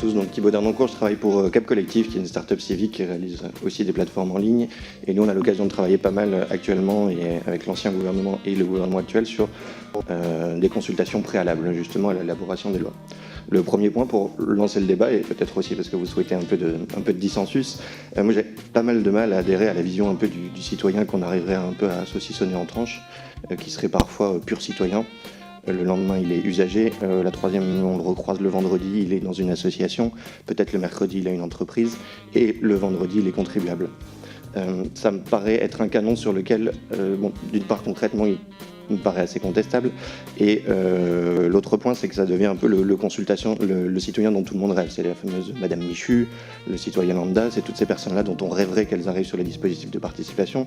tous, donc Thibaut Dernancourt, je travaille pour Cap Collectif, qui est une start-up civique qui réalise aussi des plateformes en ligne. Et nous, on a l'occasion de travailler pas mal actuellement, et avec l'ancien gouvernement et le gouvernement actuel, sur des consultations préalables, justement, à l'élaboration des lois. Le premier point pour lancer le débat, et peut-être aussi parce que vous souhaitez un peu de dissensus, moi j'ai pas mal de mal à adhérer à la vision un peu du citoyen qu'on arriverait un peu à saucissonner en tranches, qui serait parfois pur citoyen. Le lendemain, il est usager. La troisième, on le recroise le vendredi, il est dans une association. Peut-être le mercredi, il a une entreprise. Et le vendredi, il est contribuable. Ça me paraît être un canon sur lequel, d'une part, concrètement, il me paraît assez contestable. Et l'autre point, c'est que ça devient un peu le citoyen dont tout le monde rêve. C'est la fameuse Madame Michu, le citoyen lambda. C'est toutes ces personnes-là dont on rêverait qu'elles arrivent sur les dispositifs de participation.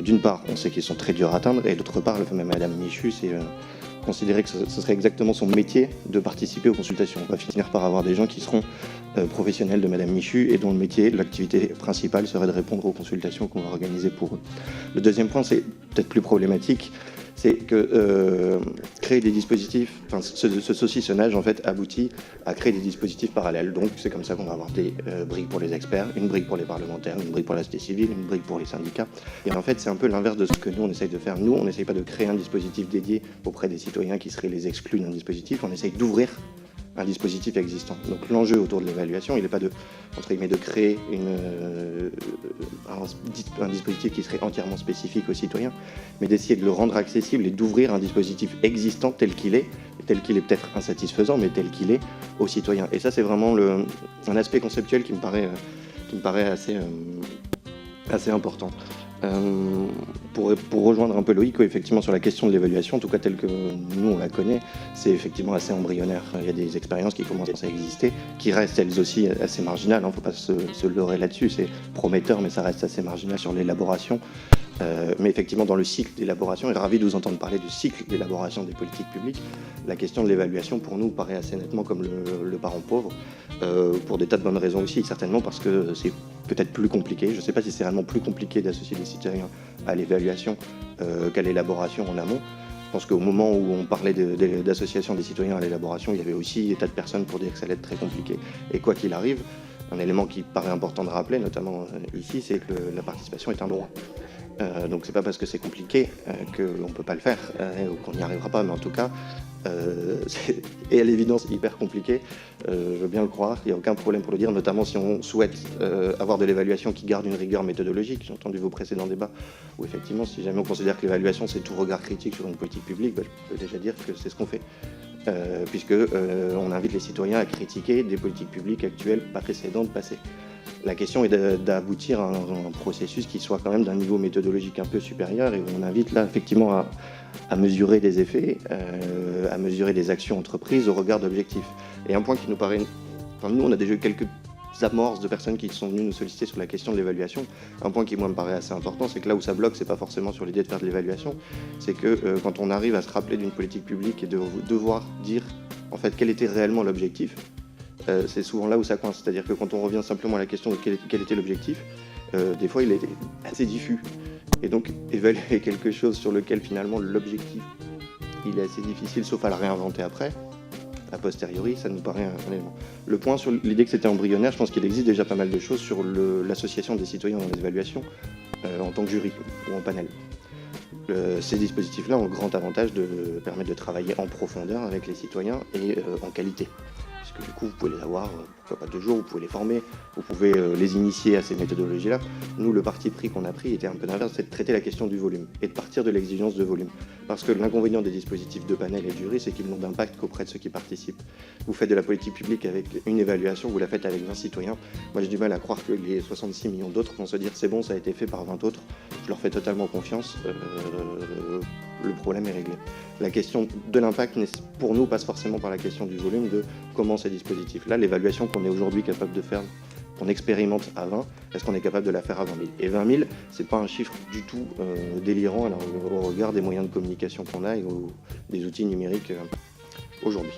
D'une part, on sait qu'ils sont très durs à atteindre. Et d'autre part, le fameux Madame Michu, c'est considérer que ce serait exactement son métier de participer aux consultations. On va finir par avoir des gens qui seront professionnels de Madame Michu et dont le métier, l'activité principale serait de répondre aux consultations qu'on va organiser pour eux. Le deuxième point, c'est peut-être plus problématique, c'est que créer des dispositifs, enfin, ce saucissonnage en fait aboutit à créer des dispositifs parallèles. Donc c'est comme ça qu'on va avoir des briques pour les experts, une brique pour les parlementaires, une brique pour la société civile, une brique pour les syndicats. Et en fait c'est un peu l'inverse de ce que nous on essaye de faire. Nous on n'essaye pas de créer un dispositif dédié auprès des citoyens qui seraient les exclus d'un dispositif, on essaye d'ouvrir un dispositif existant. Donc l'enjeu autour de l'évaluation, il n'est pas de, entre guillemets, de créer un dispositif qui serait entièrement spécifique aux citoyens, mais d'essayer de le rendre accessible et d'ouvrir un dispositif existant tel qu'il est peut-être insatisfaisant, mais tel qu'il est aux citoyens. Et ça, c'est vraiment un aspect conceptuel qui me paraît assez important. Pour rejoindre un peu Loïc, effectivement sur la question de l'évaluation, en tout cas telle que nous on la connaît, c'est effectivement assez embryonnaire. Il y a des expériences qui commencent à exister, qui restent elles aussi assez marginales, il ne faut pas se leurrer là-dessus, c'est prometteur mais ça reste assez marginal sur l'élaboration. Mais effectivement dans le cycle d'élaboration, et ravi de vous entendre parler du cycle d'élaboration des politiques publiques, la question de l'évaluation pour nous paraît assez nettement comme le parent pauvre, pour des tas de bonnes raisons aussi, certainement parce que c'est peut-être plus compliqué. Je ne sais pas si c'est réellement plus compliqué d'associer les citoyens à l'évaluation qu'à l'élaboration en amont. Je pense qu'au moment où on parlait d'association des citoyens à l'élaboration, il y avait aussi des tas de personnes pour dire que ça allait être très compliqué. Et quoi qu'il arrive, un élément qui paraît important de rappeler, notamment ici, c'est que la participation est un droit. Donc c'est pas parce que c'est compliqué qu'on ne peut pas le faire ou qu'on n'y arrivera pas, mais en tout cas, et à l'évidence hyper compliqué, je veux bien le croire, il n'y a aucun problème pour le dire, notamment si on souhaite avoir de l'évaluation qui garde une rigueur méthodologique. J'ai entendu vos précédents débats où effectivement, si jamais on considère que l'évaluation c'est tout regard critique sur une politique publique, je peux déjà dire que c'est ce qu'on fait. Puisque on invite les citoyens à critiquer des politiques publiques actuelles, pas précédentes, passées. La question est d'aboutir à un processus qui soit quand même d'un niveau méthodologique un peu supérieur et où on invite là effectivement à mesurer des effets, à mesurer des actions entreprises au regard d'objectifs. Et un point qui nous paraît... Enfin, nous, on a déjà eu quelques amorces de personnes qui sont venues nous solliciter sur la question de l'évaluation. Un point qui, moi, me paraît assez important, c'est que là où ça bloque, c'est pas forcément sur l'idée de faire de l'évaluation, c'est que quand on arrive à se rappeler d'une politique publique et de devoir dire en fait quel était réellement l'objectif, c'est souvent là où ça coince. C'est-à-dire que quand on revient simplement à la question de quel était l'objectif, des fois il est assez diffus. Et donc évaluer quelque chose sur lequel finalement l'objectif il est assez difficile, sauf à le réinventer après, a posteriori, ça nous paraît un élément. Le point sur l'idée que c'était embryonnaire, je pense qu'il existe déjà pas mal de choses sur l'association des citoyens dans les évaluations en tant que jury ou en panel. Ces dispositifs-là ont le grand avantage de permettre de travailler en profondeur avec les citoyens et en qualité. Puisque du coup, vous pouvez les avoir, pourquoi pas 2 jours, vous pouvez les former, vous pouvez les initier à ces méthodologies-là. Nous, le parti pris qu'on a pris était un peu l'inverse, c'est de traiter la question du volume et de partir de l'exigence de volume. Parce que l'inconvénient des dispositifs de panel et de jury, c'est qu'ils n'ont d'impact qu'auprès de ceux qui participent. Vous faites de la politique publique avec une évaluation, vous la faites avec 20 citoyens. Moi, j'ai du mal à croire que les 66 millions d'autres vont se dire c'est bon, ça a été fait par 20 autres. Je leur fais totalement confiance. Le problème est réglé. La question de l'impact, pour nous, passe forcément par la question du volume, de comment ces dispositifs-là, l'évaluation qu'on est aujourd'hui capable de faire, qu'on expérimente à 20, est-ce qu'on est capable de la faire à 20 000 ? Et 20 000, c'est pas un chiffre du tout délirant au regard des moyens de communication qu'on a et des outils numériques aujourd'hui.